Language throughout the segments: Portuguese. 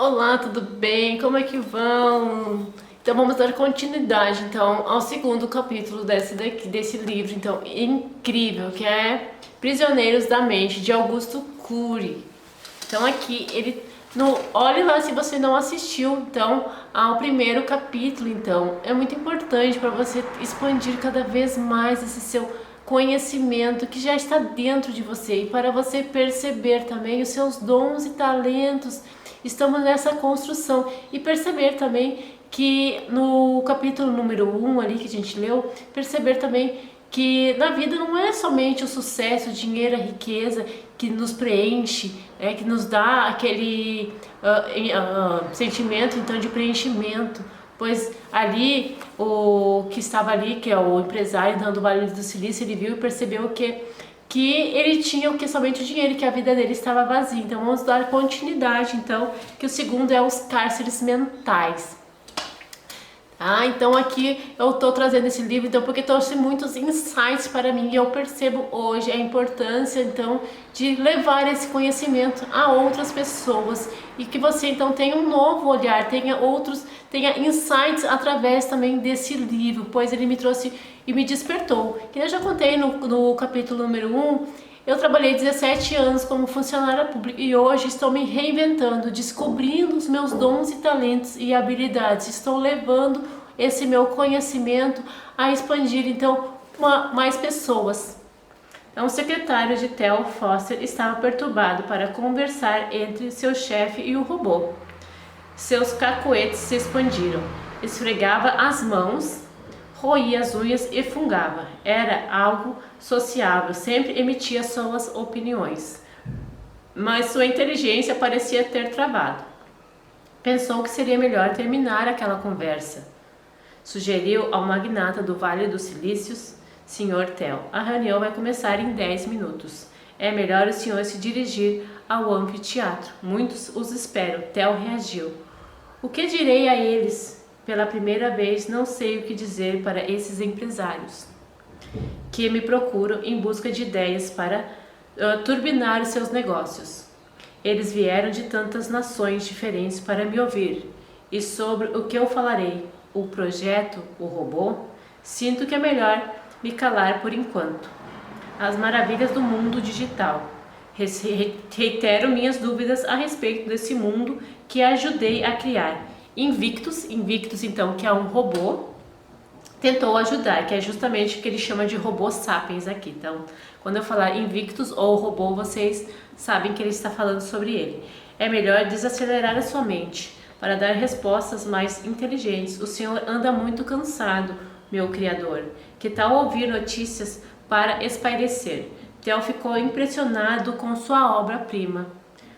Olá, tudo bem? Como é que vão? Então vamos dar continuidade então ao segundo capítulo desse livro, então incrível, que é Prisioneiros da Mente, de Augusto Cury. Então aqui ele no, olhe lá se você não assistiu então ao primeiro capítulo, então é muito importante para você expandir cada vez mais esse seu conhecimento que já está dentro de você e para você perceber também os seus dons e talentos. Estamos nessa construção e perceber também que no capítulo número 1 ali que a gente leu, perceber também que na vida não é somente o sucesso, o dinheiro, a riqueza que nos preenche, que nos dá aquele sentimento então de preenchimento, pois ali o que estava ali, que é o empresário então, do Vale do Silício, ele viu e percebeu que ele tinha o que somente o dinheiro, que a vida dele estava vazia. Então vamos dar continuidade, então, que o segundo é os cárceres mentais. Então aqui eu estou trazendo esse livro então porque trouxe muitos insights para mim e eu percebo hoje a importância então de levar esse conhecimento a outras pessoas e que você então tenha um novo olhar, tenha insights através também desse livro, pois ele me trouxe e me despertou. Que eu já contei no capítulo número 1, eu trabalhei 17 anos como funcionária pública e hoje estou me reinventando, descobrindo os meus dons e talentos e habilidades. Estou levando esse meu conhecimento a expandir então mais pessoas. Então, o secretário de Theo Foster estava perturbado para conversar entre seu chefe e o robô. Seus cacoetes se expandiram, esfregava as mãos, roía as unhas e fungava. Era algo sociável, sempre emitia suas opiniões. Mas sua inteligência parecia ter travado. Pensou que seria melhor terminar aquela conversa. Sugeriu ao magnata do Vale dos Silícios, Sr. Theo. A reunião vai começar em 10 minutos. É melhor o senhor se dirigir ao anfiteatro. Muitos os esperam. Theo reagiu. O que direi a eles? Pela primeira vez não sei o que dizer para esses empresários que me procuram em busca de ideias para turbinar os seus negócios. Eles vieram de tantas nações diferentes para me ouvir. E sobre o que eu falarei? O projeto, o robô? Sinto que é melhor me calar por enquanto. As maravilhas do mundo digital. Reitero minhas dúvidas a respeito desse mundo que ajudei a criar. Invictus então, que é um robô, tentou ajudar, que é justamente o que ele chama de robô sapiens aqui. Então, quando eu falar Invictus ou robô, vocês sabem que ele está falando sobre ele. É melhor desacelerar a sua mente para dar respostas mais inteligentes. O senhor anda muito cansado, meu criador. Que tal ouvir notícias para espairecer? Theo ficou impressionado com sua obra-prima.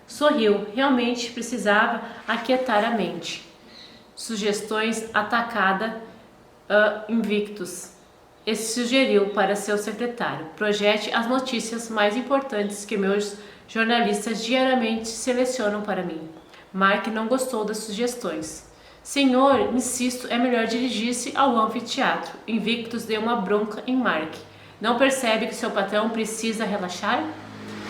Sorriu, realmente precisava aquietar a mente. Sugestões atacada Invictus. E sugeriu para seu secretário: projete as notícias mais importantes que meus jornalistas diariamente selecionam para mim. Mark não gostou das sugestões. Senhor, insisto, é melhor dirigir-se ao anfiteatro. Invictus deu uma bronca em Mark. Não percebe que seu patrão precisa relaxar?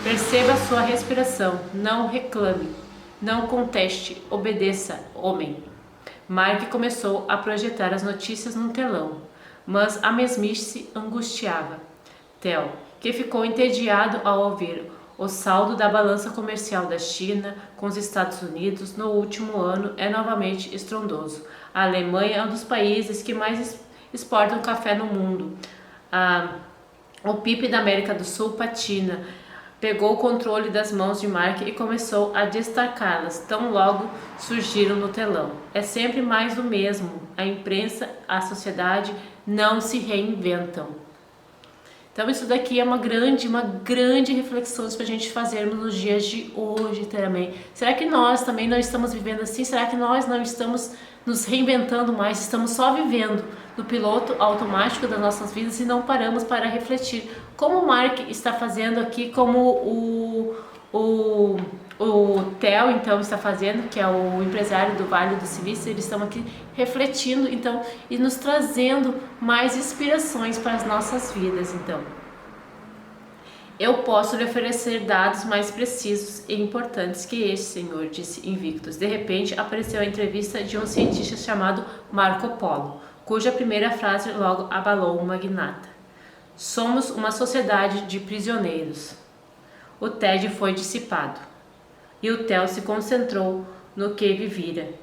Perceba sua respiração. Não reclame. Não conteste. Obedeça, homem. Mark começou a projetar as notícias num telão, mas a mesmice angustiava Theo, que ficou entediado ao ouvir. O saldo da balança comercial da China com os Estados Unidos no último ano é novamente estrondoso. A Alemanha é um dos países que mais exportam café no mundo. O PIB da América do Sul patina. Pegou o controle das mãos de Mark e começou a destacá-las, tão logo surgiram no telão. É sempre mais do mesmo. A imprensa, a sociedade não se reinventam. Então isso daqui é uma grande reflexão para a gente fazermos nos dias de hoje também. Será que nós também não estamos vivendo assim? Será que nós não estamos nos reinventando mais? Estamos só vivendo no piloto automático das nossas vidas e não paramos para refletir como o Mark está fazendo aqui, como o Theo então está fazendo, que é o empresário do Vale do Silício. Eles estão aqui refletindo então e nos trazendo mais inspirações para as nossas vidas. Então Eu posso lhe oferecer dados mais precisos e importantes que este, senhor, disse Invictus. De repente, apareceu a entrevista de um cientista chamado Marco Polo, cuja primeira frase logo abalou o magnata. Somos uma sociedade de prisioneiros. O tédio foi dissipado, e o Theo se concentrou no que viria.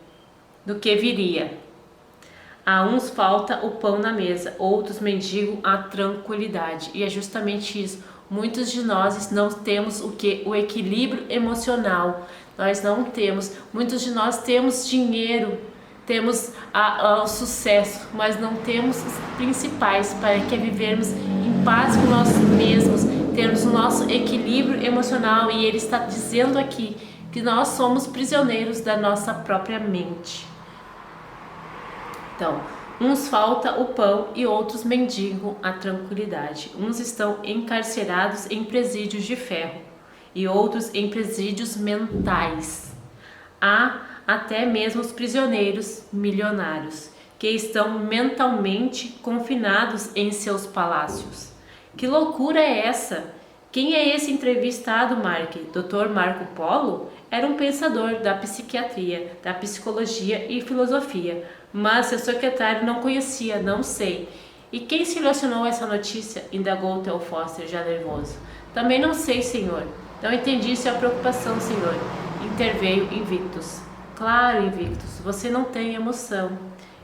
A uns falta o pão na mesa, outros mendigam a tranquilidade. E é justamente isso. Muitos de nós não temos o equilíbrio emocional. Nós não temos. Muitos de nós temos dinheiro, temos o sucesso, mas não temos os principais para que vivermos em paz com nós mesmos, termos o nosso equilíbrio emocional. E ele está dizendo aqui que nós somos prisioneiros da nossa própria mente. Então, uns falta o pão e outros mendigam a tranquilidade. Uns estão encarcerados em presídios de ferro e outros em presídios mentais. Há até mesmo os prisioneiros milionários que estão mentalmente confinados em seus palácios. Que loucura é essa? Quem é esse entrevistado, Mark? Dr. Marco Polo? Era um pensador da psiquiatria, da psicologia e filosofia, mas seu secretário não conhecia, não sei. E quem selecionou essa notícia? Indagou Theo Foster, já nervoso. Também não sei, senhor. Não entendi sua preocupação, senhor. Interveio Invictus. Claro, Invictus, você não tem emoção,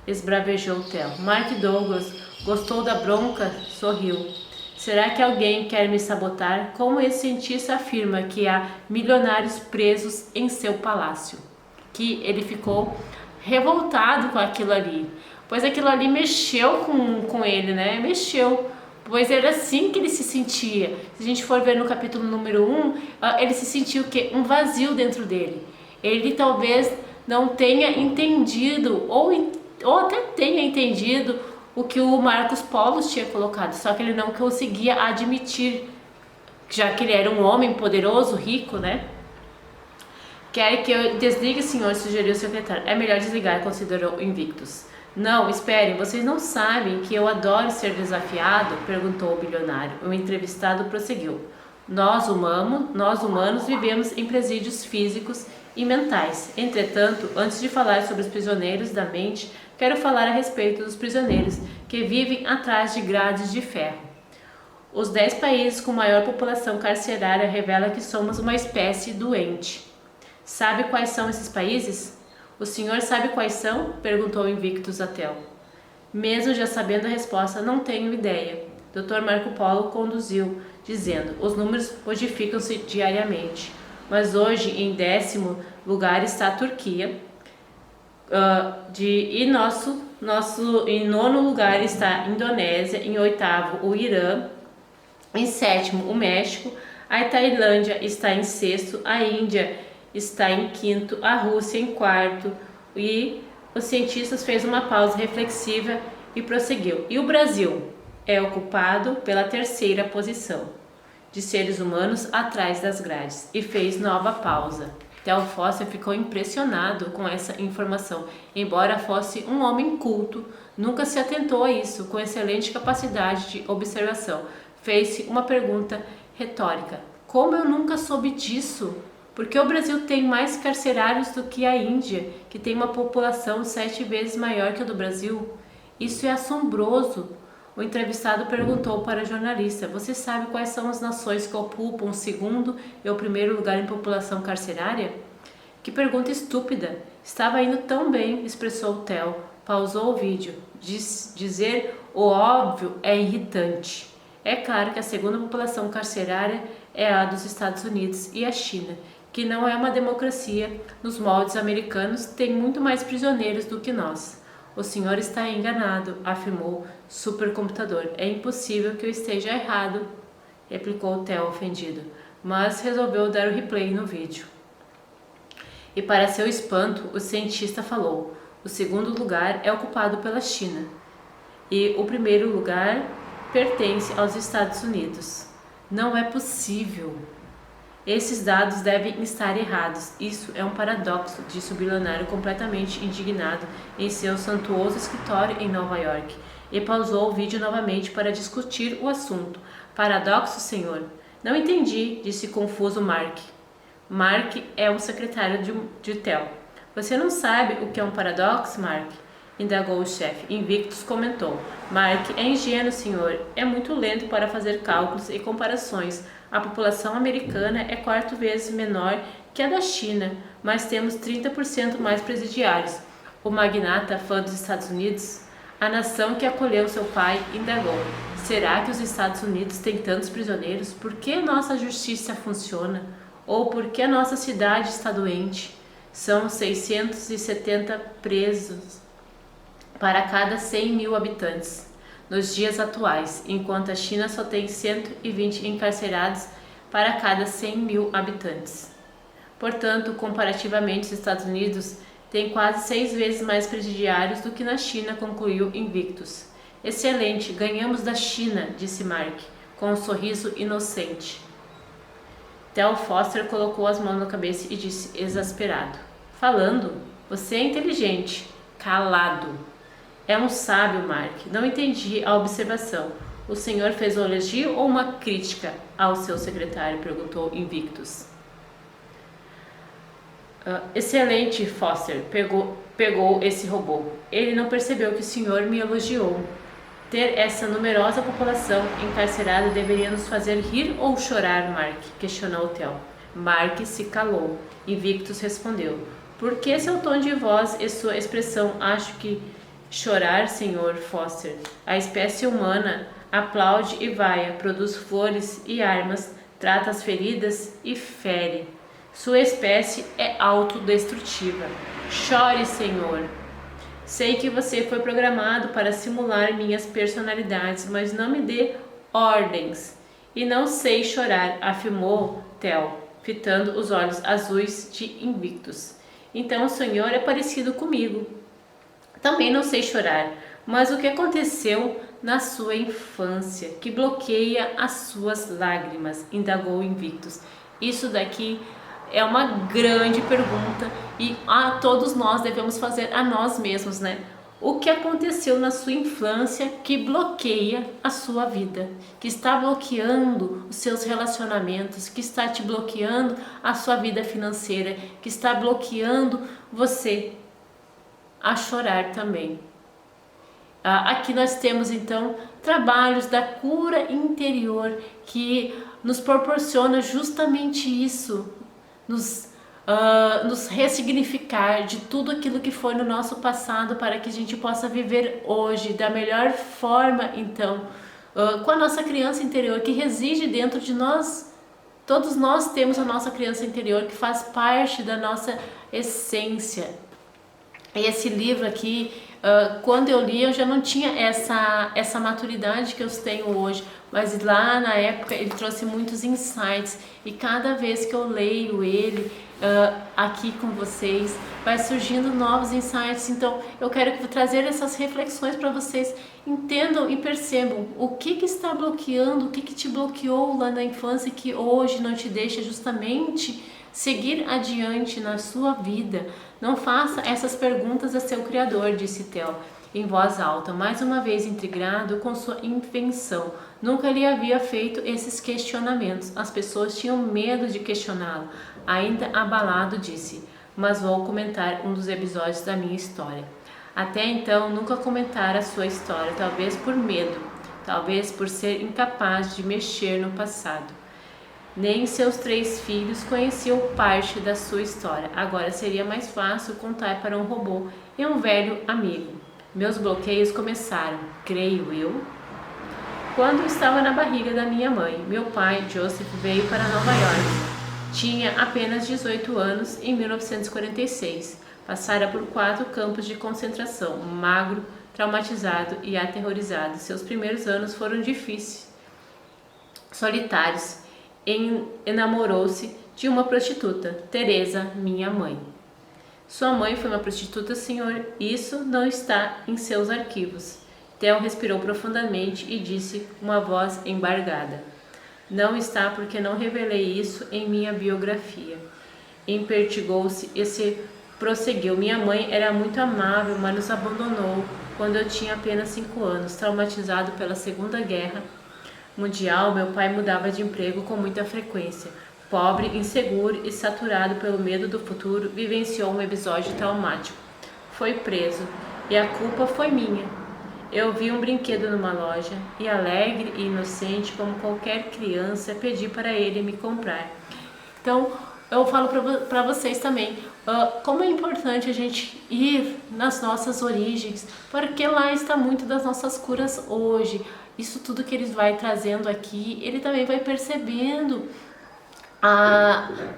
esbravejou Theo. Mark Douglas gostou da bronca, sorriu. Será que alguém quer me sabotar? Como esse cientista afirma que há milionários presos em seu palácio? Que ele ficou revoltado com aquilo ali, pois aquilo ali mexeu com ele, né? Mexeu, pois era assim que ele se sentia. Se a gente for ver no capítulo número 1, ele se sentiu um vazio dentro dele. Ele talvez não tenha entendido, ou até tenha entendido o que o Marcos Polo tinha colocado, só que ele não conseguia admitir, já que ele era um homem poderoso, rico, né? Quer que eu desligue, senhor? Sugeriu o secretário. É melhor desligar, considerou Invictus. Não, esperem, vocês não sabem que eu adoro ser desafiado? Perguntou o bilionário. O entrevistado prosseguiu. Nós humanos vivemos em presídios físicos e mentais. Entretanto, antes de falar sobre os prisioneiros da mente, quero falar a respeito dos prisioneiros que vivem atrás de grades de ferro. Os 10 países com maior população carcerária revelam que somos uma espécie doente. Sabe quais são esses países? O senhor sabe quais são? Perguntou Invictus a Theo. Mesmo já sabendo a resposta, não tenho ideia. Dr. Marco Polo conduziu, dizendo, os números modificam-se diariamente. Mas hoje, em 10º lugar, está a Turquia. Em 9º lugar está a Indonésia. Em 8º, o Irã. Em 7º, o México. A Tailândia está em 6º. A Índia está em 5º. A Rússia em 4º. E os cientistas fez uma pausa reflexiva e prosseguiu. E o Brasil é ocupado pela 3ª posição de seres humanos atrás das grades, e fez nova pausa. Theo Foster ficou impressionado com essa informação. Embora fosse um homem culto, nunca se atentou a isso, com excelente capacidade de observação. Fez-se uma pergunta retórica. Como eu nunca soube disso? Porque o Brasil tem mais carcerários do que a Índia, que tem uma população 7 vezes maior que a do Brasil? Isso é assombroso. O entrevistado perguntou para o jornalista, você sabe quais são as nações que ocupam o 2º e o 1º lugar em população carcerária? Que pergunta estúpida! Estava indo tão bem, expressou Theo. Pausou o vídeo. Dizer o óbvio é irritante. É claro que a 2ª população carcerária é a dos Estados Unidos e a China, que não é uma democracia nos moldes americanos, tem muito mais prisioneiros do que nós. O senhor está enganado, afirmou o supercomputador. É impossível que eu esteja errado, replicou Theo ofendido, mas resolveu dar o replay no vídeo. E para seu espanto, o cientista falou, o 2º lugar é ocupado pela China e o 1º lugar pertence aos Estados Unidos. Não é possível. Esses dados devem estar errados. Isso é um paradoxo, disse o bilionário completamente indignado em seu suntuoso escritório em Nova York. E pausou o vídeo novamente para discutir o assunto. Paradoxo, senhor? Não entendi, disse confuso Mark. Mark é o secretário de Theo. Você não sabe o que é um paradoxo, Mark? Indagou o chefe. Invictus comentou. Mark é ingênuo, senhor. É muito lento para fazer cálculos e comparações. A população americana é 4 vezes menor que a da China, mas temos 30% mais presidiários. O magnata, fã dos Estados Unidos, a nação que acolheu seu pai, indagou. Será que os Estados Unidos têm tantos prisioneiros? Por que nossa justiça funciona? Ou por que nossa cidade está doente? São 670 presos para cada 100 mil habitantes nos dias atuais, enquanto a China só tem 120 encarcerados para cada 100 mil habitantes. Portanto, comparativamente, os Estados Unidos têm quase 6 vezes mais presidiários do que na China, concluiu Invictus. Excelente, ganhamos da China, disse Mark, com um sorriso inocente. Theo Foster colocou as mãos na cabeça e disse, exasperado. Falando, você é inteligente. Calado. É um sábio, Mark. Não entendi a observação. O senhor fez um elogio ou uma crítica ao seu secretário? Perguntou Invictus. Excelente, Foster. Pegou esse robô. Ele não percebeu que o senhor me elogiou. Ter essa numerosa população encarcerada deveria nos fazer rir ou chorar, Mark? Questionou Theo. Mark se calou. Invictus respondeu. Por que seu tom de voz e sua expressão? Acho que chorar, senhor Foster. A espécie humana aplaude e vaia, produz flores e armas, trata as feridas e fere. Sua espécie é autodestrutiva. Chore, senhor. Sei que você foi programado para simular minhas personalidades, mas não me dê ordens. E não sei chorar, afirmou Theo, fitando os olhos azuis de Invictus. Então o senhor é parecido comigo. Também não sei chorar, mas o que aconteceu na sua infância que bloqueia as suas lágrimas? Indagou Invictus. Isso daqui é uma grande pergunta e todos nós devemos fazer a nós mesmos, né? O que aconteceu na sua infância que bloqueia a sua vida, que está bloqueando os seus relacionamentos, que está te bloqueando a sua vida financeira, que está bloqueando você a chorar também. Aqui nós temos então trabalhos da cura interior que nos proporciona justamente isso, nos ressignificar de tudo aquilo que foi no nosso passado para que a gente possa viver hoje da melhor forma, então, com a nossa criança interior que reside dentro de nós. Todos nós temos a nossa criança interior que faz parte da nossa essência. Esse livro aqui, quando eu li, eu já não tinha essa maturidade que eu tenho hoje, mas lá na época ele trouxe muitos insights e cada vez que eu leio ele aqui com vocês, vai surgindo novos insights. Então eu quero trazer essas reflexões para vocês entendam e percebam o que está bloqueando, o que te bloqueou lá na infância que hoje não te deixa justamente seguir adiante na sua vida. Não faça essas perguntas a seu Criador, disse Theo em voz alta, mais uma vez intrigado com sua invenção. Nunca lhe havia feito esses questionamentos. As pessoas tinham medo de questioná-lo. Ainda abalado, disse, mas vou comentar um dos episódios da minha história. Até então, nunca comentara a sua história, talvez por medo, talvez por ser incapaz de mexer no passado. Nem seus 3 filhos conheciam parte da sua história. Agora seria mais fácil contar para um robô e um velho amigo. Meus bloqueios começaram, creio eu, quando estava na barriga da minha mãe. Meu pai, Joseph, veio para Nova York. Tinha apenas 18 anos em 1946. Passara por 4 campos de concentração, magro, traumatizado e aterrorizado. Seus primeiros anos foram difíceis, solitários. Enamorou-se de uma prostituta, Teresa, minha mãe. Sua mãe foi uma prostituta, senhor? Isso não está em seus arquivos. Theo respirou profundamente e disse uma voz embargada. Não está porque não revelei isso em minha biografia. Impertigou-se e se prosseguiu. Minha mãe era muito amável, mas nos abandonou quando eu tinha apenas 5 anos, traumatizado pela Segunda Guerra. mundial, meu pai mudava de emprego com muita frequência. Pobre, inseguro e saturado pelo medo do futuro, vivenciou um episódio traumático. Foi preso e a culpa foi minha. Eu vi um brinquedo numa loja e, alegre e inocente como qualquer criança, pedi para ele me comprar. Então, eu falo para vocês também como é importante a gente ir nas nossas origens, porque lá está muito das nossas curas hoje. Isso tudo que ele vai trazendo aqui, ele também vai percebendo.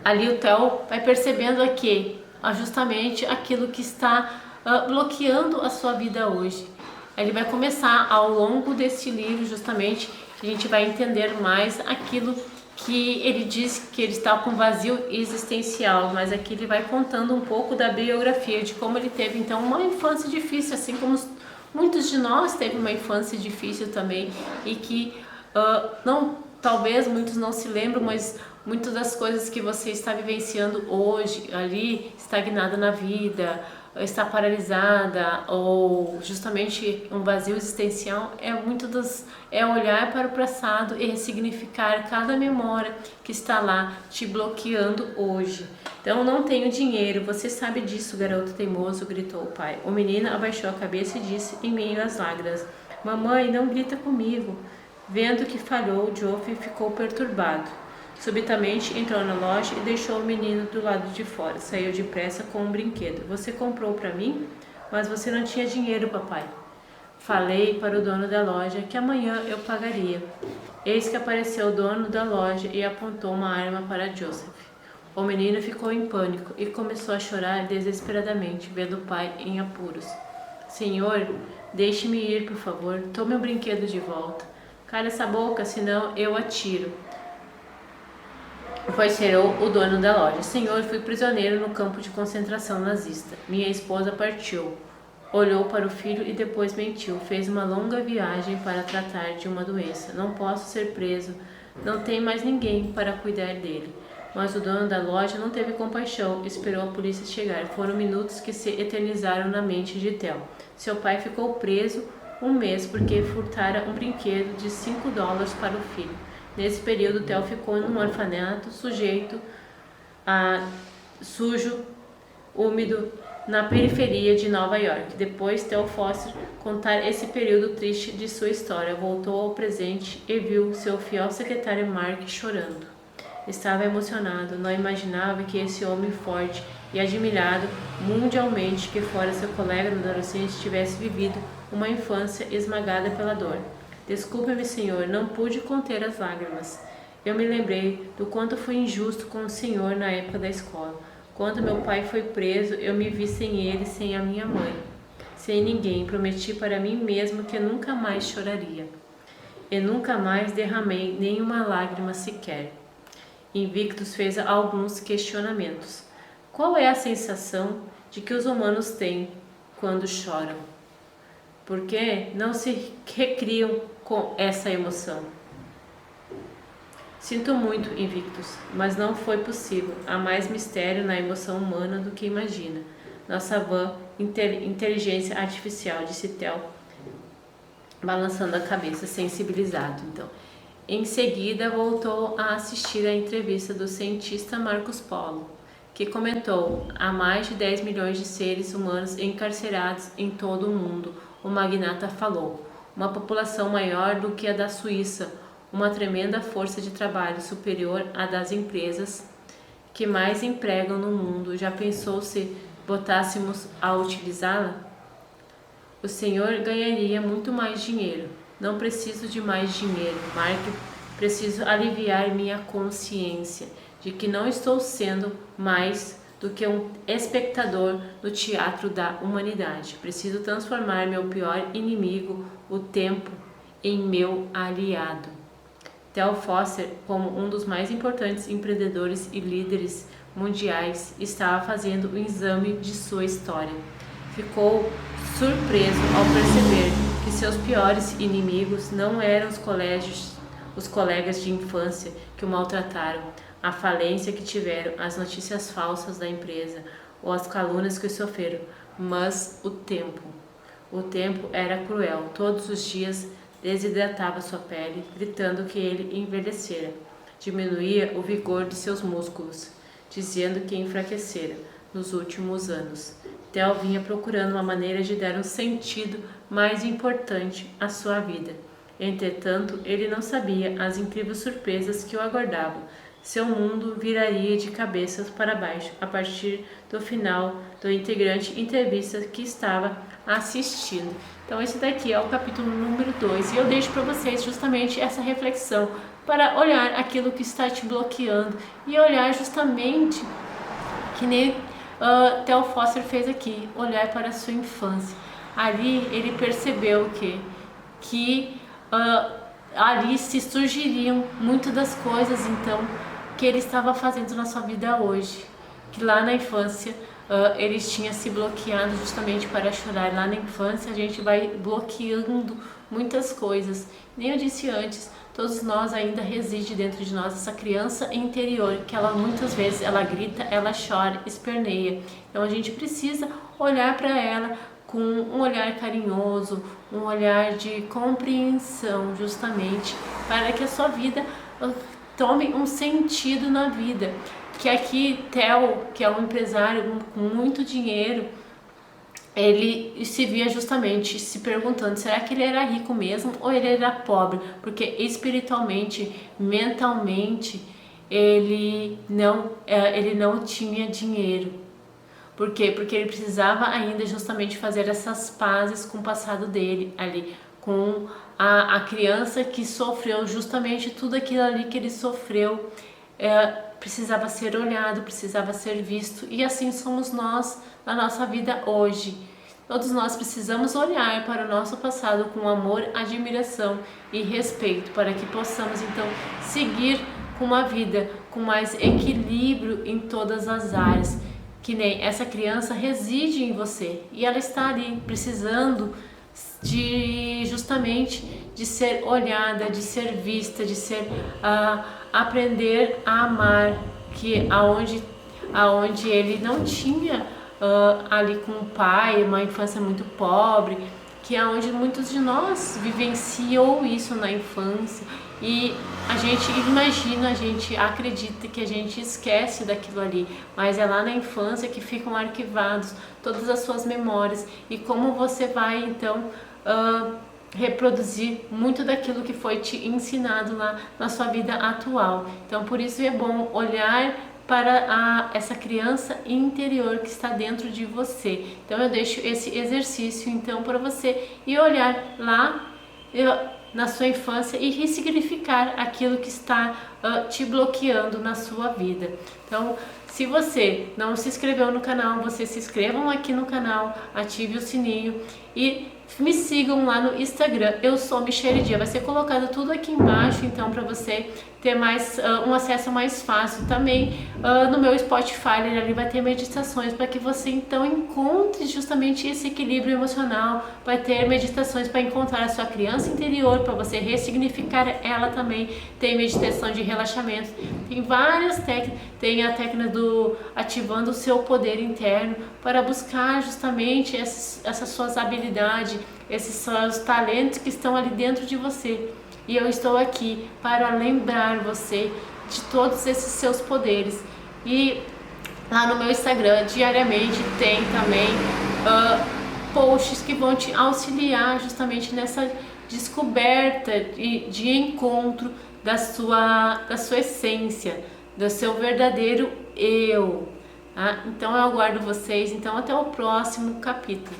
Ali o Theo vai percebendo aqui justamente aquilo que está bloqueando a sua vida hoje. Ele vai começar ao longo desse livro justamente, a gente vai entender mais aquilo que ele diz que ele está com vazio existencial, mas aqui ele vai contando um pouco da biografia, de como ele teve então uma infância difícil, assim como muitos de nós teve uma infância difícil também, e que talvez muitos não se lembram, mas muitas das coisas que você está vivenciando hoje, ali, estagnada na vida, está paralisada, ou justamente um vazio existencial, é olhar para o passado e ressignificar cada memória que está lá te bloqueando hoje. Então, não tenho dinheiro, você sabe disso, garoto teimoso, gritou o pai. O menino abaixou a cabeça e disse em meio às lágrimas: mamãe, não grita comigo. Vendo que falhou, Geoffrey ficou perturbado. Subitamente entrou na loja e deixou o menino do lado de fora. Saiu depressa com um brinquedo. Você comprou para mim? Mas você não tinha dinheiro, papai. Falei para o dono da loja que amanhã eu pagaria. Eis que apareceu o dono da loja e apontou uma arma para Joseph. O menino ficou em pânico e começou a chorar desesperadamente, vendo o pai em apuros. Senhor, deixe-me ir, por favor. Tome o brinquedo de volta. Cala essa boca, senão eu atiro. Vociferou o dono da loja. Senhor, fui prisioneiro no campo de concentração nazista. Minha esposa partiu. Olhou para o filho e depois mentiu. Fez uma longa viagem para tratar de uma doença. Não posso ser preso. Não tem mais ninguém para cuidar dele. Mas o dono da loja não teve compaixão. Esperou a polícia chegar. Foram minutos que se eternizaram na mente de Theo. Seu pai ficou preso um mês porque furtara um brinquedo de $5 para o filho. Nesse período, Theo ficou num orfanato sujo, úmido, na periferia de Nova York. Depois, Theo Foster contar esse período triste de sua história. Voltou ao presente e viu seu fiel secretário Mark chorando. Estava emocionado, não imaginava que esse homem forte e admirado mundialmente, que fora seu colega na adolescência, tivesse vivido uma infância esmagada pela dor. Desculpe-me, senhor, não pude conter as lágrimas. Eu me lembrei do quanto fui injusto com o senhor na época da escola. Quando meu pai foi preso, eu me vi sem ele, sem a minha mãe, sem ninguém. Prometi para mim mesmo que nunca mais choraria. E nunca mais derramei nenhuma lágrima sequer. Invictus fez alguns questionamentos. Qual é a sensação de que os humanos têm quando choram? Por que não se recriam com essa emoção? Sinto muito, Invictus, mas não foi possível. Há mais mistério na emoção humana do que imagina. Nossa vã inteligência artificial, disse Theo, balançando a cabeça, sensibilizado. Então, em seguida, voltou a assistir à entrevista do cientista Marcos Polo, que comentou: há mais de 10 milhões de seres humanos encarcerados em todo o mundo. O magnata falou: uma população maior do que a da Suíça, uma tremenda força de trabalho superior à das empresas que mais empregam no mundo. Já pensou se botássemos a utilizá-la? O senhor ganharia muito mais dinheiro. Não preciso de mais dinheiro, Mark. Preciso aliviar minha consciência de que não estou sendo mais do que um espectador no teatro da humanidade. Preciso transformar meu pior inimigo, o tempo, em meu aliado. Theo Foster, como um dos mais importantes empreendedores e líderes mundiais, estava fazendo um exame de sua história. Ficou surpreso ao perceber que seus piores inimigos não eram os colegas de infância que o maltrataram, a falência que tiveram, as notícias falsas da empresa ou as calúnias que sofreram, mas o tempo. O tempo era cruel. Todos os dias desidratava sua pele, gritando que ele envelhecera. Diminuía o vigor de seus músculos, dizendo que enfraquecera nos últimos anos. Theo vinha procurando uma maneira de dar um sentido mais importante à sua vida. Entretanto, ele não sabia as incríveis surpresas que o aguardavam. Seu mundo viraria de cabeças para baixo a partir do final do integrante entrevista que estava assistindo. Então esse daqui é o capítulo número 2 e eu deixo para vocês justamente essa reflexão para olhar aquilo que está te bloqueando e olhar justamente que nem Theo Foster fez aqui, olhar para a sua infância. Ali ele percebeu que ali se surgiriam muitas das coisas então que ele estava fazendo na sua vida hoje, que lá na infância ele tinha se bloqueado justamente para chorar. Lá na infância a gente vai bloqueando muitas coisas. Nem eu disse antes, todos nós ainda reside dentro de nós essa criança interior, que ela muitas vezes ela grita, ela chora, esperneia. Então a gente precisa olhar para ela com um olhar carinhoso, um olhar de compreensão, justamente para que a sua vida tome um sentido na vida. Que aqui Theo, que é um empresário com muito dinheiro, ele se via justamente se perguntando, será que ele era rico mesmo ou ele era pobre? Porque espiritualmente, mentalmente, ele não tinha dinheiro. Por quê? Porque ele precisava ainda justamente fazer essas pazes com o passado dele ali, com a criança que sofreu justamente tudo aquilo ali que ele sofreu. Precisava ser olhado, precisava ser visto, e assim somos nós na nossa vida hoje. Todos nós precisamos olhar para o nosso passado com amor, admiração e respeito, para que possamos então seguir com uma vida com mais equilíbrio em todas as áreas. Que nem essa criança reside em você e ela está ali precisando justamente de ser olhada, de ser vista, de ser aprender a amar, que aonde ele não tinha ali com o pai, uma infância muito pobre, que é onde muitos de nós vivenciou isso na infância, e a gente imagina, a gente acredita que a gente esquece daquilo ali, mas é lá na infância que ficam arquivados todas as suas memórias, e como você vai então reproduzir muito daquilo que foi te ensinado lá na sua vida atual. Então por isso é bom olhar para essa criança interior que está dentro de você. Então eu deixo esse exercício então para você e olhar lá na sua infância e ressignificar aquilo que está te bloqueando na sua vida. Então, se você não se inscreveu no canal, vocês se inscrevam aqui no canal, ative o sininho e me sigam lá no Instagram. Eu sou Michele Dia, vai ser colocado tudo aqui embaixo, então para você ter mais um acesso mais fácil. Também no meu Spotify ali vai ter meditações para que você então encontre justamente esse equilíbrio emocional. Vai ter meditações para encontrar a sua criança interior, para você ressignificar ela também. Tem meditação de relaxamento, tem várias técnicas, tem a técnica do ativando o seu poder interno para buscar justamente essas suas habilidades, esses seus talentos que estão ali dentro de você. E eu estou aqui para lembrar você de todos esses seus poderes. E lá no meu Instagram, diariamente, tem também posts que vão te auxiliar justamente nessa descoberta de encontro da sua essência, do seu verdadeiro eu. Tá? Então eu aguardo vocês. Então até o próximo capítulo.